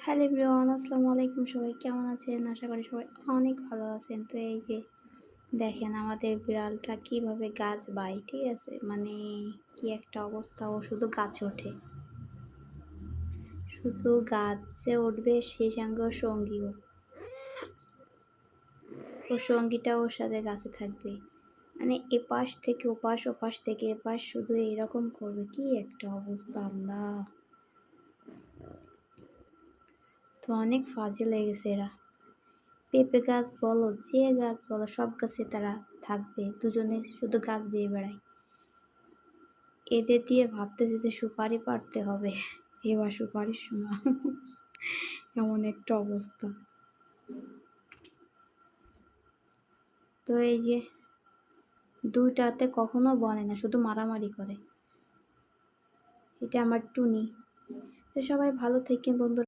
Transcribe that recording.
Hello everyone, আসসালামু আলাইকুম। সবাই কেমন আছেন? আশা করি সবাই অনেক ভালো আছেন। তো এই যে দেখেন আমাদের বিড়ালটা কিভাবে গাছ বায়, ঠিক আছে? মানে কি একটা অবস্থা, ও শুধু গাছে ওঠে। শুধু গাছে উঠবে, সেই সঙ্গে ওর সঙ্গীও। ওর সঙ্গীটা ওর সাথে গাছে থাকবে। মানে এপাশ থেকে ওপাশ, ওপাশ থেকে এপাশ, শুধু এরকম করবে। কি একটা অবস্থা আল্লাহ! তো অনেক ফাজিল হয়ে গেছে এরা। পেঁপে গাছ বলো, যে গাছ বলো, সব গাছে তারা থাকবে। দুজনে শুধু গাছ বেয়ে বেড়ায়। এদের দিয়ে ভাবতেছে যে সুপারি পাড়তে হবে, এবার সুপারির সময়। এমন একটা অবস্থা। তো এই যে দুইটাতে কখনো বনে না, শুধু মারামারি করে। এটা আমার টুনি। তো সবাই ভালো থেকেন বন্ধুরা।